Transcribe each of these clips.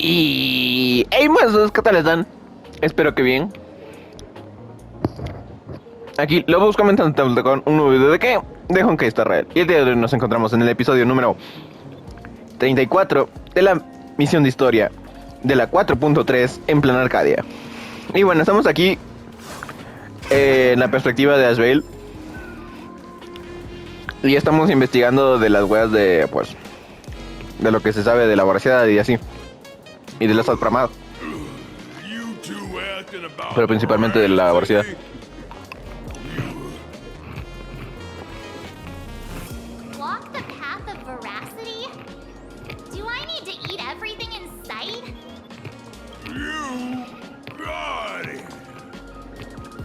Y... ¡Hey, mazos! ¿Qué tal están? Espero que bien. Aquí Lobos comentando con un nuevo video de qué? De Honkai Star Rail. Y el día de hoy nos encontramos en el episodio número 34 de la misión de historia de la 4.3 en plan Arcadia. Y bueno, estamos aquí en la perspectiva de Asbel. Y estamos investigando de las weas de, pues, de lo que se sabe de la voracidad y así. Y de las alpramadas. Pero principalmente de la voracidad. Walk the path of veracity? Do I need to eat everything in sight? You got it.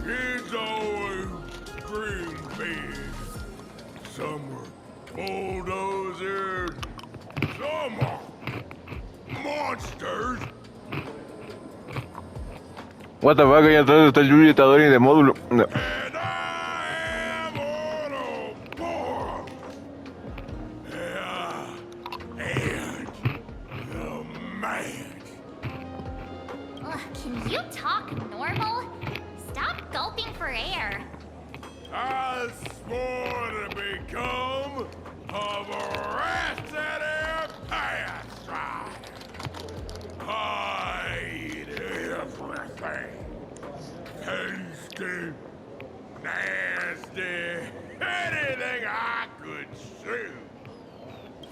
Kids always dream big. Some are bulldozers, some are monsters. What the fuck, allá atrás está el Yuyitador y de módulo. No. And I am on a board. And the man. Ugh, can you talk normal? Stop gulping for air. I swore to become a veracity pastime. I eat everything. Tasty, nasty, anything I could chew.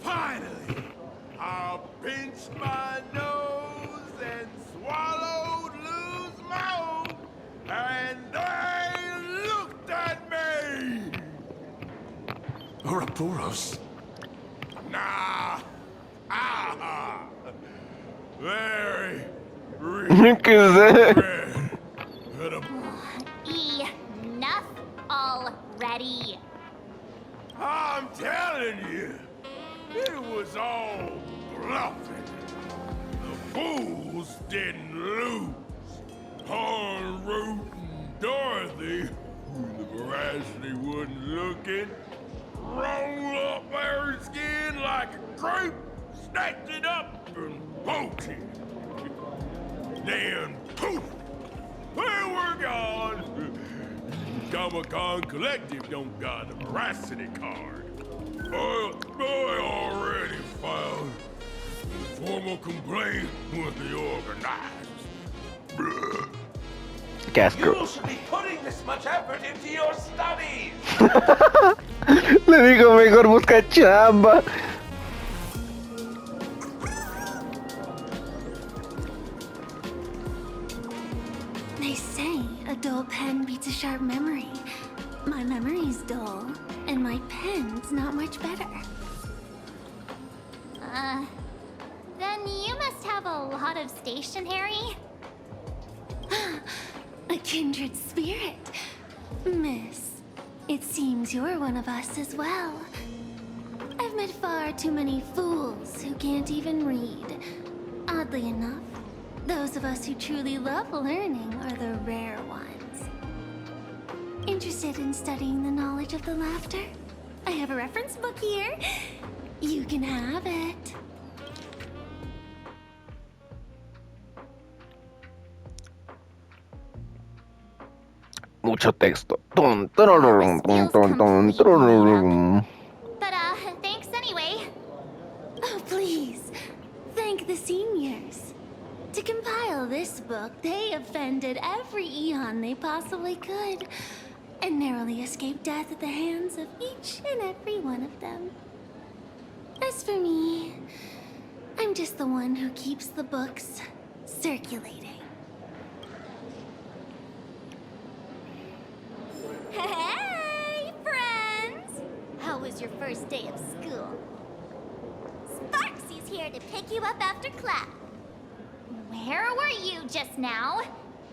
Finally, I pinched my nose and swallowed loose mouth, and they looked at me. Ouroboros. Nah. Ah. Very ¿Qué es eso? red. Enough already. I'm telling you, it was all bluffing. The fools didn't lose. Horn, Root, and Dorothy, who the veracity wasn't looking, rolled up their skin like a grape, snatched it up and bolted. Then, poof, they were gone. Comic-Con Collective don't got a veracity card. I already filed a formal complaint with the organizers. Qué asco. You should be putting this much effort into your studies. Le digo, mejor busca chamba. They say a dull pen beats a sharp memory. My memory's dull, and my pen's not much better. Then you must have a lot of stationery. A kindred spirit. Miss, it seems you're one of us as well. I've met far too many fools who can't even read. Oddly enough, those of us who truly love learning are the rare ones. Interested in studying the knowledge of the laughter? I have a reference book here. You can have it. Mucho texto. Tun, tururum, tun, tun, tun, tururum. But, thanks anyway. Oh, please. Thank the seniors. To compile this book, they offended every eon they possibly could, and narrowly escaped death at the hands of each and every one of them. As for me, I'm just the one who keeps the books circulating. Hey, friends! How was your first day of school? Sparksy's here to pick you up after class. Where were you just now?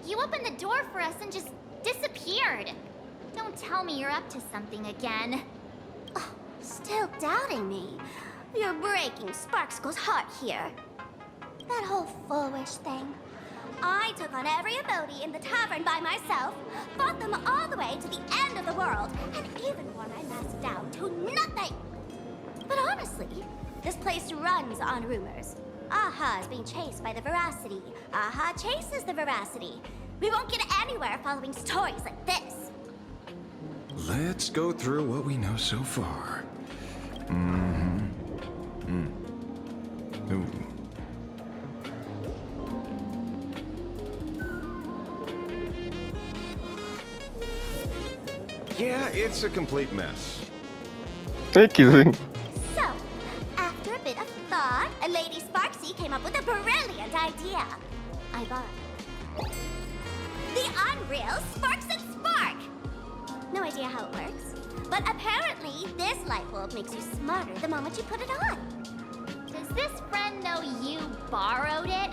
You opened the door for us and just disappeared. Don't tell me you're up to something again. Oh, still doubting me? You're breaking Sparksko's heart here. That whole foolish thing. I took on every abode in the tavern by myself, fought them all the way to the end of the world, and even when I massed down to nothing. But honestly, this place runs on rumors. Aha is being chased by the veracity. Aha chases the veracity. We won't get anywhere following stories like this. Let's go through what we know so far. Ooh. Yeah, it's a complete mess. X, So, after a bit of thought, a Lady Sparksy came up with a brilliant idea. I borrowed the Unreal Sparks and Spark! No idea how it works, but apparently this light bulb makes you smarter the moment you put it on. Does this friend know you borrowed it?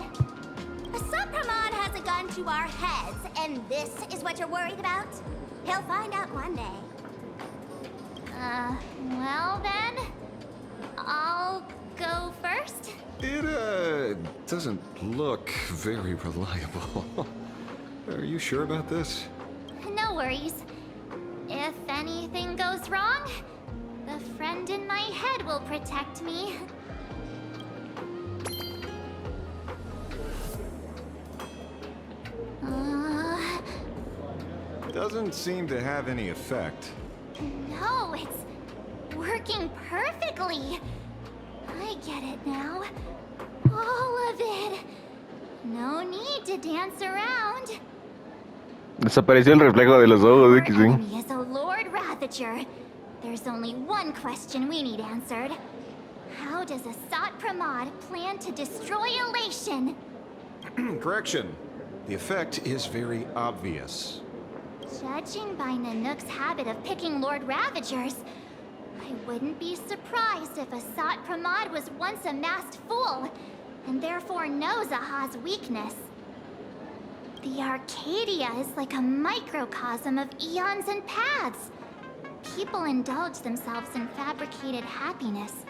Supramon has a gun to our heads, and this is what you're worried about? He'll find out one day. Well then, I'll go first. It, doesn't look very reliable. Are you sure about this? No worries. If anything goes wrong, the friend in my head will protect me. Doesn't seem to have any effect. No, it's working perfectly. I get it now. All of it. No need to dance around. Desapareció el reflejo de los ojos de Our X. enemy is a Lord Ravager. There's only one question we need answered. How does Asat Pramod plan to destroy Elation? Correction. The effect is very obvious. Judging by Nanook's habit of picking Lord Ravagers, I wouldn't be surprised if Asat Pramod was once a masked fool, and therefore knows Aha's weakness. The Arcadia is like a microcosm of eons and paths. People indulge themselves in fabricated happiness,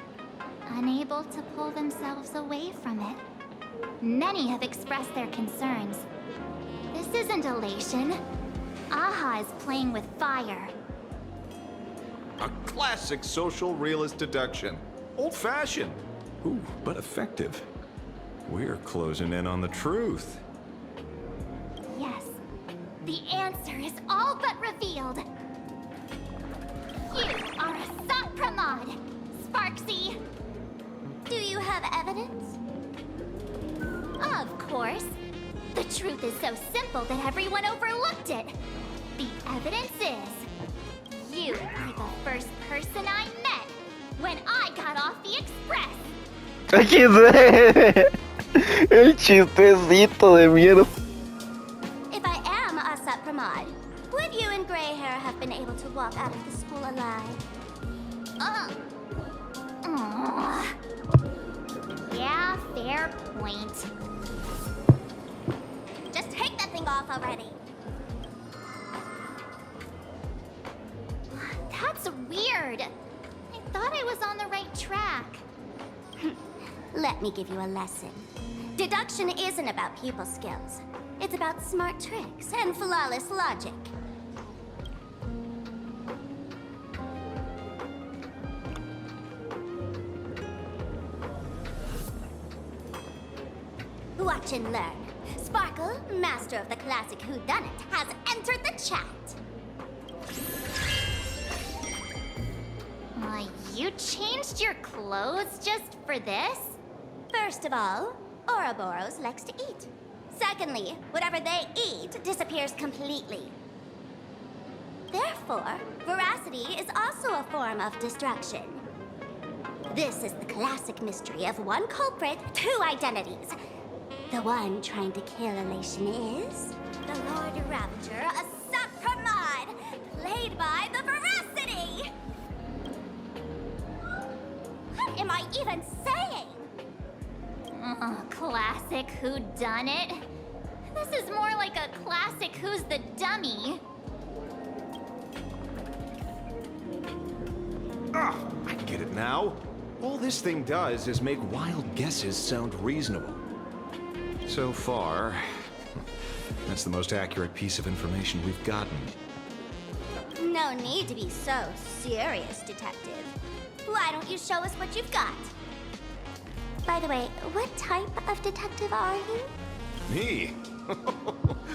unable to pull themselves away from it. Many have expressed their concerns. This isn't elation. Aha is playing with fire. A classic social realist deduction. Old-fashioned. Ooh, but effective. We're closing in on the truth. Yes, the answer is all but revealed. You are Asat Pramod, Sparksy. Do you have evidence? Of course. The truth is so simple that everyone overlooked it. The evidence is, you were the first person I met when I got off the express. X. El chistecito de mierda. If I am Asat Pramod, would you and gray hair have been able to walk out of the school alive? Yeah, fair point. Just take that thing off already. That's weird. I thought I was on the right track. Let me give you a lesson. Deduction isn't about pupil skills. It's about smart tricks and flawless logic. Watch and learn. Sparkle, master of the classic whodunit, has entered the chat. You changed your clothes just for this? First of all, Ouroboros likes to eat. Secondly, whatever they eat disappears completely. Therefore, veracity is also a form of destruction. This is the classic mystery of one culprit, two identities. The one trying to kill Elation is the Lord Ravager, Asat Pramod, played by the veracity! What am I even saying? Classic whodunit. This is more like a classic Who's the Dummy. Ah, I get it now. All this thing does is make wild guesses sound reasonable. So far, that's the most accurate piece of information we've gotten. No need to be so serious, Detective. Why don't you show us what you've got? By the way, what type of detective are you? Me?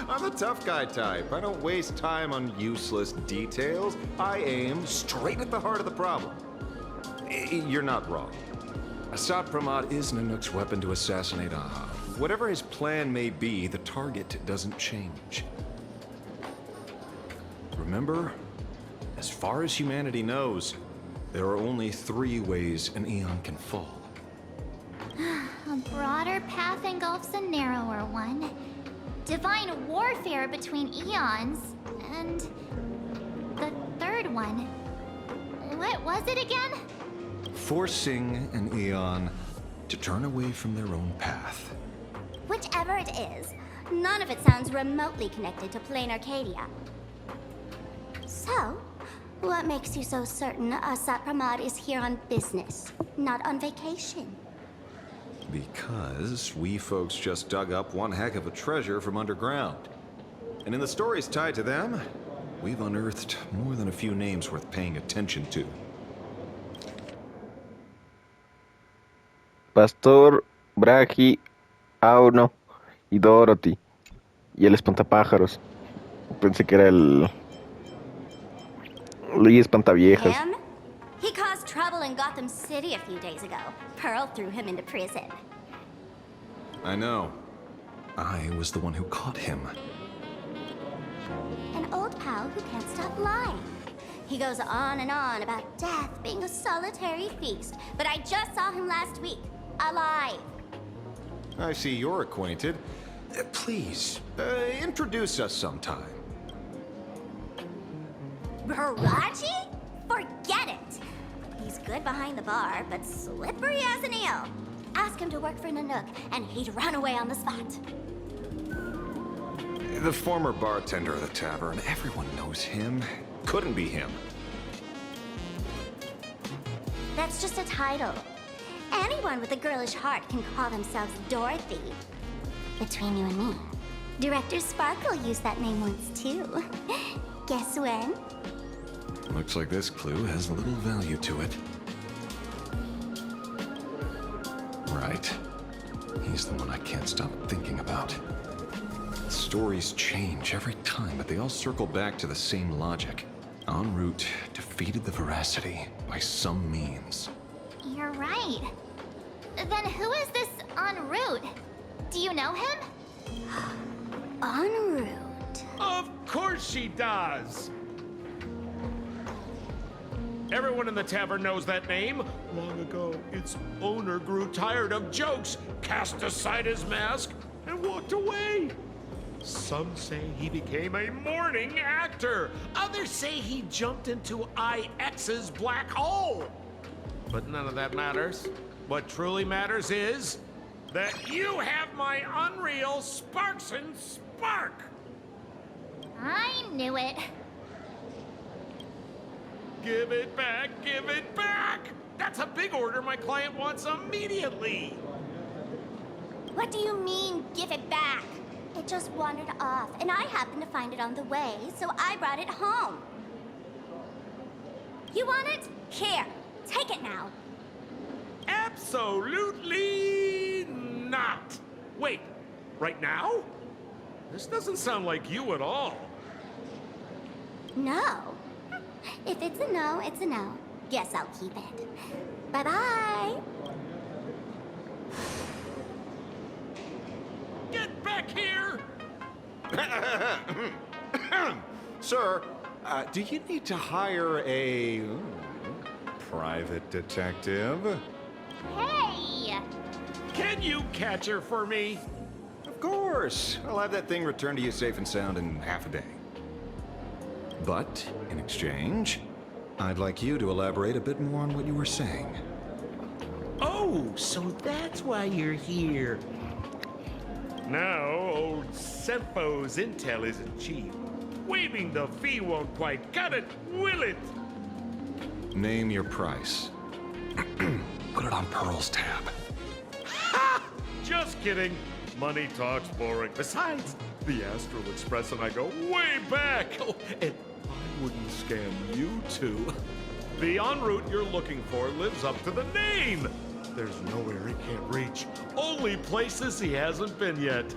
I'm a tough guy type. I don't waste time on useless details. I aim straight at the heart of the problem. You're not wrong. Assad Pramod is Nanook's weapon to assassinate Aha. Whatever his plan may be, the target doesn't change. Remember, as far as humanity knows, there are only 3 ways an Eon can fall. A broader path engulfs a narrower one. Divine warfare between eons, and the third one. What was it again? Forcing an Eon to turn away from their own path. Whichever it is, none of it sounds remotely connected to plain Arcadia. So, what makes you so certain Assad Pramod is here on business, not on vacation? Because we folks just dug up one heck of a treasure from underground. And in the stories tied to them, we've unearthed more than a few names worth paying attention to. Pastor, Bragi, Auno y Dorothy. Y el espantapájaros. Pensé que era el espantaviejas. Him? He caused trouble in Gotham City a few days ago. Pearl threw him into prison. I know. I was the one who caught him. An old pal who can't stop lying. He goes on and on about death being a solitary feast, but I just saw him last week, alive. I see you're acquainted. Please, introduce us sometime. Baraji? Forget it! He's good behind the bar, but slippery as an eel. Ask him to work for Nanook, and he'd run away on the spot. The former bartender of the tavern, everyone knows him. Couldn't be him. That's just a title. Anyone with a girlish heart can call themselves Dorothy. Between you and me, Director Sparkle used that name once too. Guess when? Looks like this clue has little value to it. Right. He's the one I can't stop thinking about. Stories change every time, but they all circle back to the same logic. En route defeated the veracity by some means. You're right. Then who is this en route? Do you know him? En route. Of course she does! Everyone in the tavern knows that name. Long ago, its owner grew tired of jokes, cast aside his mask, and walked away. Some say he became a mourning actor. Others say he jumped into IX's black hole. But none of that matters. What truly matters is that you have my unreal Sparks and Spark. I knew it. Give it back, give it back! That's a big order my client wants immediately. What do you mean, give it back? It just wandered off, and I happened to find it on the way, so I brought it home. You want it? Here, take it now. Absolutely not. Wait, right now? This doesn't sound like you at all. No. If it's a no, it's a no. Guess I'll keep it. Bye-bye. Get back here! Sir, do you need to hire a private detective? Hey! Can you catch her for me? Of course. I'll have that thing returned to you safe and sound in half a day. But, in exchange, I'd like you to elaborate a bit more on what you were saying. Oh, so that's why you're here. Now, old Sempo's intel isn't cheap. Waiving the fee won't quite cut it, will it? Name your price. Put it on Pearl's tab. Ha! Just kidding. Money talks boring. Besides, the Astral Express and I go way back. Oh, and I wouldn't scam you two. The en route you're looking for lives up to the name. There's nowhere he can't reach. Only places he hasn't been yet.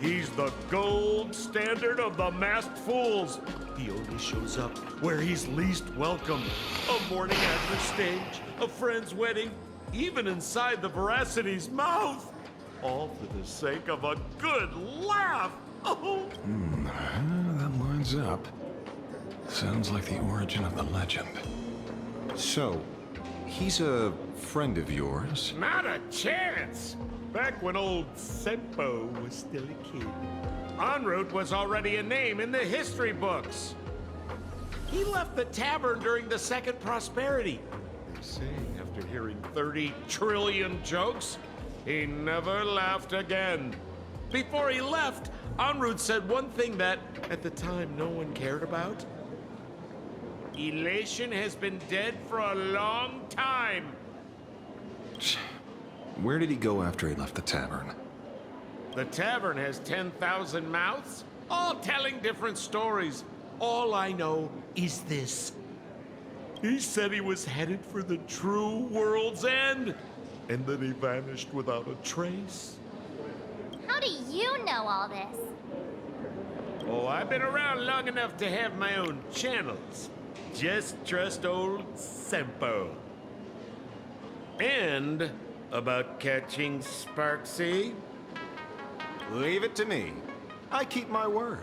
He's the gold standard of the masked fools. He only shows up where he's least welcome. A morning at the stage, a friend's wedding, even inside the Veracity's mouth. All for the sake of a good laugh. Oh. That lines up. Sounds like the origin of the legend. So, he's a friend of yours? Not a chance. Back when old Sempo was still a kid, en route was already a name in the history books. He left the tavern during the Second Prosperity. They say after hearing 30 trillion jokes, he never laughed again. Before he left, en route said one thing that, at the time, no one cared about. Elation has been dead for a long time. Where did he go after he left the tavern? The tavern has 10,000 mouths, all telling different stories. All I know is this. He said he was headed for the true world's end, and then he vanished without a trace. How do you know all this? Oh, I've been around long enough to have my own channels. Just trust old Sempo. And about catching Sparksy? Leave it to me. I keep my word.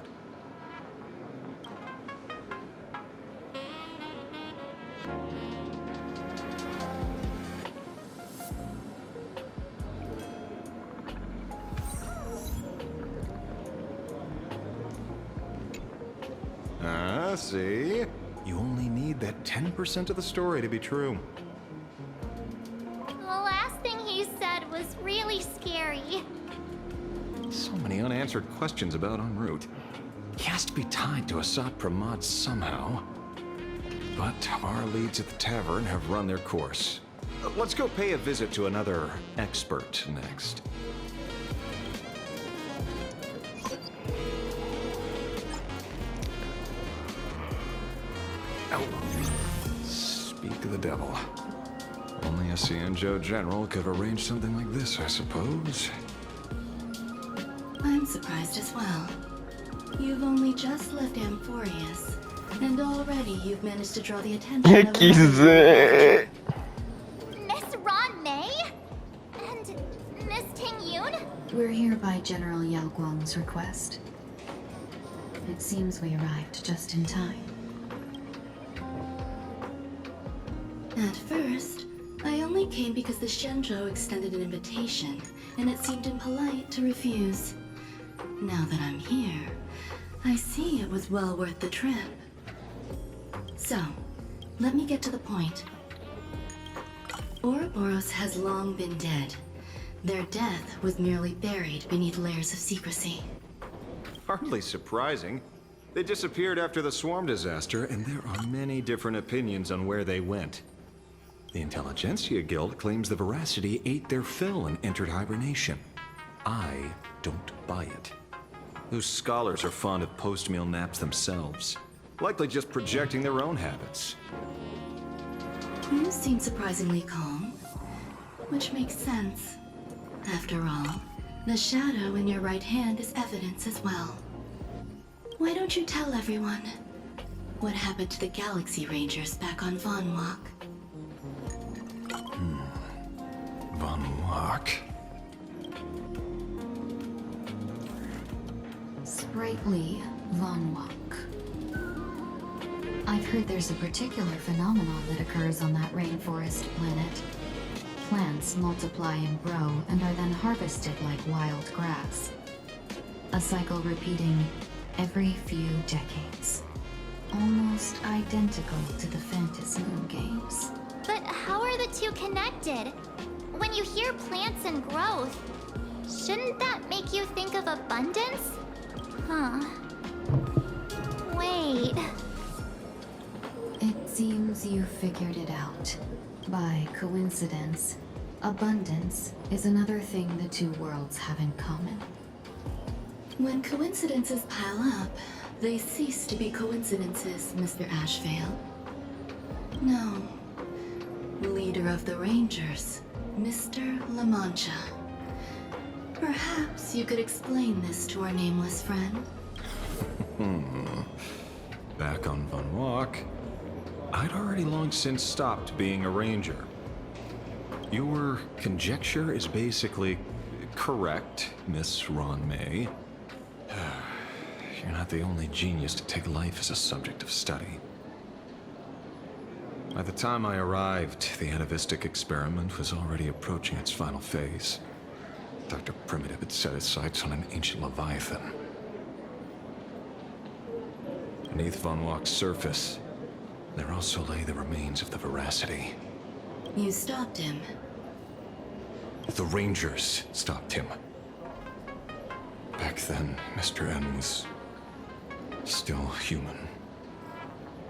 See? You only need that 10% of the story to be true. The last thing he said was really scary. So many unanswered questions about en route. He has to be tied to Assad Pramod somehow. But our leads at the tavern have run their course. Let's go pay a visit to another expert next. Speak of the devil. Only a Cianjo general could have arranged something like this, I suppose. I'm surprised as well. You've only just left Amphorius, and already you've managed to draw the attention of XZ. Miss Ron May? And Miss Ting Yoon? We're here by General Yao Guang's request. It seems we arrived just in time. At first, I only came because the Shenzhou extended an invitation, and it seemed impolite to refuse. Now that I'm here, I see it was well worth the trip. So, let me get to the point. Ouroboros has long been dead. Their death was merely buried beneath layers of secrecy. Hardly surprising. They disappeared after the swarm disaster, and there are many different opinions on where they went. The Intelligentsia Guild claims the Veracity ate their fill and entered hibernation. I don't buy it. Those scholars are fond of post-meal naps themselves, likely just projecting their own habits. You seem surprisingly calm, which makes sense. After all, the shadow in your right hand is evidence as well. Why don't you tell everyone what happened to the Galaxy Rangers back on Von Walk? Von Walk? Sprightly Von Walk. I've heard there's a particular phenomenon that occurs on that rainforest planet. Plants multiply and grow and are then harvested like wild grass. A cycle repeating every few decades. Almost identical to the Phantasm Moon games. But how are the two connected? When you hear plants and growth, shouldn't that make you think of abundance? Huh. Wait. It seems you figured it out. By coincidence, abundance is another thing the two worlds have in common. When coincidences pile up, they cease to be coincidences, Mr. Ashvale. No. leader of the Rangers, Mr. La Mancha. Perhaps you could explain this to our nameless friend? Back on Van Walk, I'd already long since stopped being a ranger. Your conjecture is basically correct, Miss Ron May. You're not the only genius to take life as a subject of study. By the time I arrived, the atavistic experiment was already approaching its final phase. Dr. Primitive had set his sights on an ancient leviathan. Beneath Von Walk's surface, there also lay the remains of the Veracity. You stopped him. The Rangers stopped him. Back then, Mr. N was still human.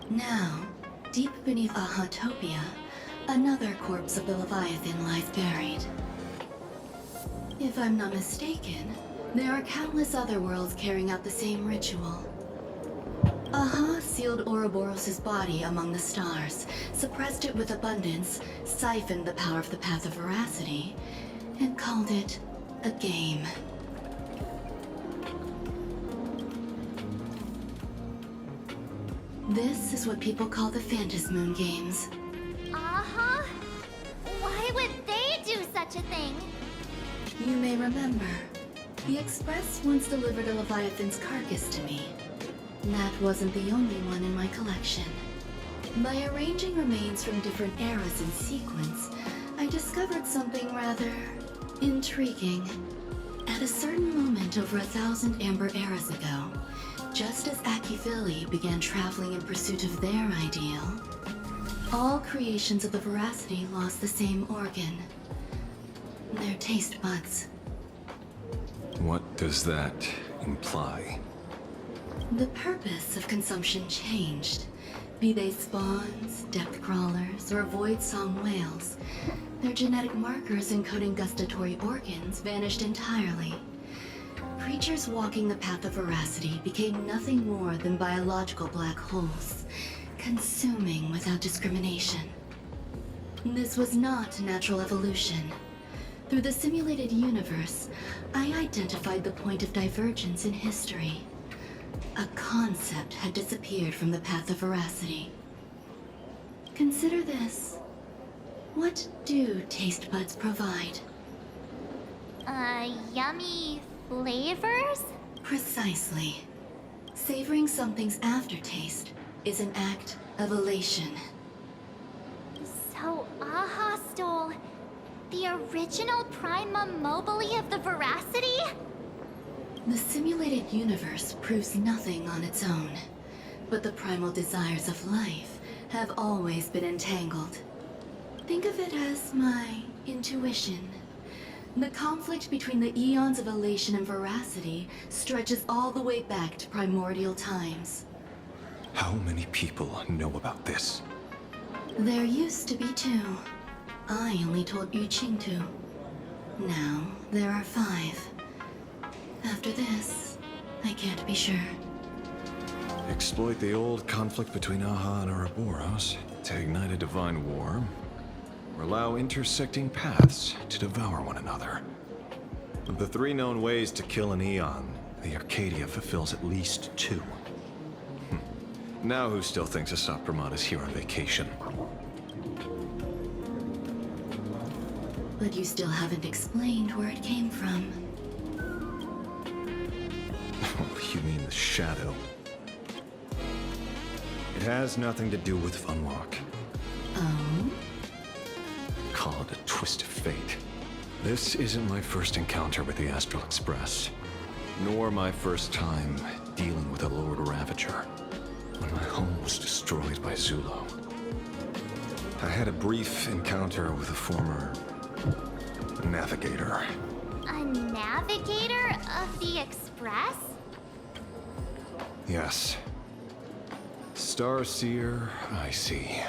Now, deep beneath Ahatopia, another corpse of the Leviathan lies buried. If I'm not mistaken, there are countless other worlds carrying out the same ritual. Aha sealed Ouroboros' body among the stars, suppressed it with abundance, siphoned the power of the Path of Veracity, and called it a game. This is what people call the Phantasmoon Games. Uh-huh. Why would they do such a thing? You may remember, the Express once delivered a Leviathan's carcass to me. That wasn't the only one in my collection. By arranging remains from different eras in sequence, I discovered something rather intriguing. At a certain moment over 1,000 Amber eras ago, just as Akivili began traveling in pursuit of their ideal, all creations of the Veracity lost the same organ. Their taste buds. What does that imply? The purpose of consumption changed. Be they spawns, depth crawlers, or void song whales, their genetic markers encoding gustatory organs vanished entirely. Creatures walking the path of Veracity became nothing more than biological black holes, consuming without discrimination. This was not natural evolution. Through the simulated universe, I identified the point of divergence in history. A concept had disappeared from the path of Veracity. Consider this. What do taste buds provide? Yummy flavors? Precisely. Savoring something's aftertaste is an act of elation. So Aha stole the original Primum Mobile of the Veracity? The simulated universe proves nothing on its own, but the primal desires of life have always been entangled. Think of it as my intuition. The conflict between the eons of elation and veracity stretches all the way back to primordial times. How many people know about this? There used to be 2. I only told Yu Qing 2. Now, there are 5. After this, I can't be sure. Exploit the old conflict between Aha and Ouroboros to ignite a divine war, or allow intersecting paths to devour one another. Of the 3 known ways to kill an Eon, the Arcadia fulfills at least 2. Now who still thinks Asat Pramod is here on vacation? But you still haven't explained where it came from. You mean the shadow? It has nothing to do with Funwalk. Oh? Call it a twist of fate. This isn't my first encounter with the Astral Express, nor my first time dealing with a Lord Ravager, when my home was destroyed by Zulo. I had a brief encounter with a former navigator. A navigator of the Express? Yes. Starseer, I see.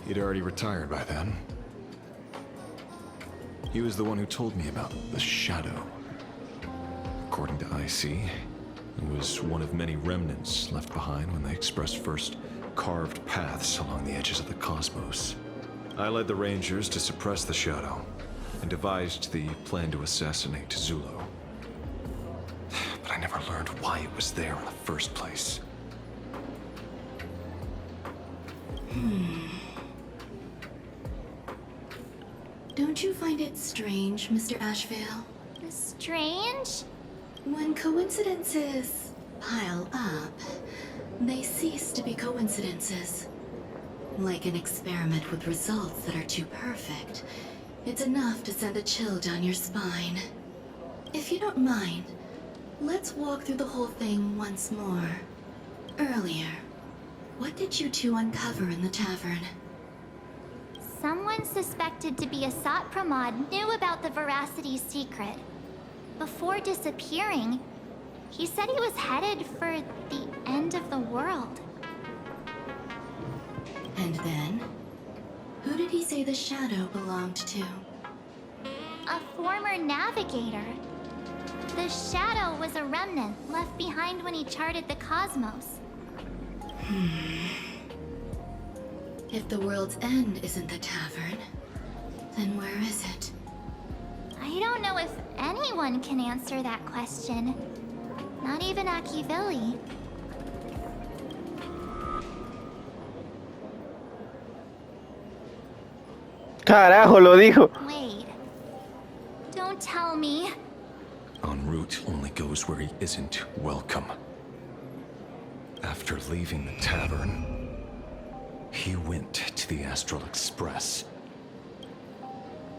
He'd already retired by then. He was the one who told me about the Shadow. According to IC, it was one of many remnants left behind when the Express first carved paths along the edges of the cosmos. I led the Rangers to suppress the Shadow, and devised the plan to assassinate Zulu. But I never learned why it was there in the first place. Don't you find it strange, Mr. Ashvale? Strange? When coincidences pile up, they cease to be coincidences. Like an experiment with results that are too perfect, it's enough to send a chill down your spine. If you don't mind, let's walk through the whole thing once more. Earlier, what did you two uncover in the tavern? Someone suspected to be a Sat Pramod knew about the Veracity secret. Before disappearing, he said he was headed for the end of the world. And then? Who did he say the shadow belonged to? A former navigator. The shadow was a remnant left behind when he charted the cosmos. If the world's end isn't the tavern, then where is it? I don't know if anyone can answer that question. Not even Akivili. Carajo, lo dijo. Wait. Don't tell me. En route only goes where he isn't welcome. After leaving the tavern, he went to the Astral Express.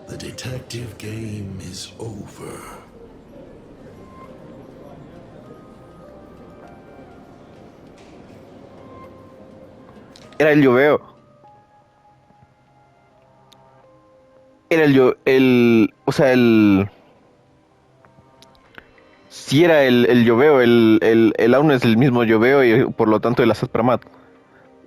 The detective game is over. Era el lloveo. Era o sea, sí era el lloveo, el aún es el mismo lloveo y por lo tanto el Asad Pramat.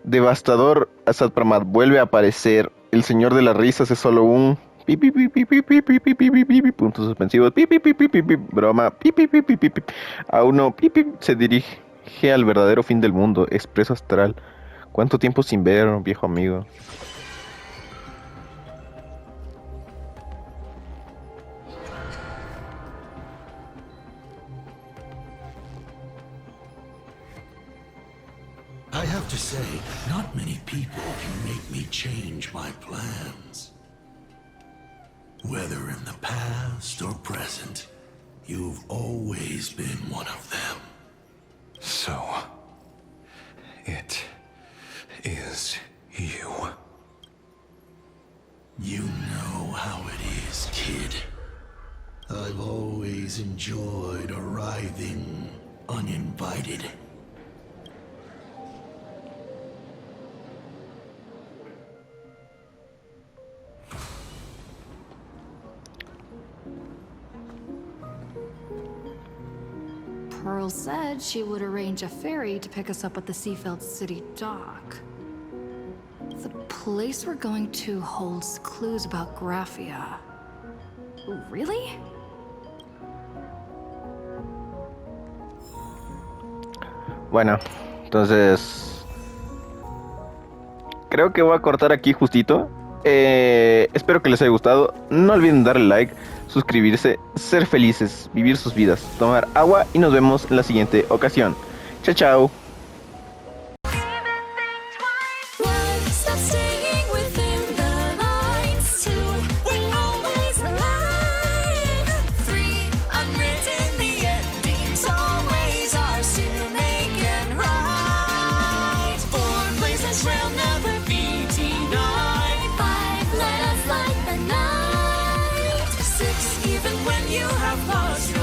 Devastador Asad Pramat vuelve a aparecer. El señor de las risas es solo un pi, pi, pi, pi, pi, pi, pi, pi, pi, pi, pi, pi, puntos suspensivos, pi, pi, pi, pi, pi, pi, broma, pi, pi, pi, pi, pi, pi. A uno pi, pi, se dirige al verdadero fin del mundo, expreso astral. ¿Cuánto tiempo sin ver, viejo amigo? I have to say, not many people can make me change my plans. Whether in the past or present, you've always been one of them. So, it is you. You know how it is, kid. I've always enjoyed arriving uninvited. Pearl said she would arrange a ferry to pick us up at the Seafeld City dock. The place we're going to holds clues about Graphia. Really? Bueno, entonces creo que voy a cortar aquí justito. Espero que les haya gustado. No olviden darle like, suscribirse, ser felices, vivir sus vidas, tomar agua y nos vemos en la siguiente ocasión. Chao, chao. Stop staying within the lines. 2, we always align. 3, unwritten, the endings always ours to make and right. 4, places will never be denied. 5, let us light the night. 6, even when you have lost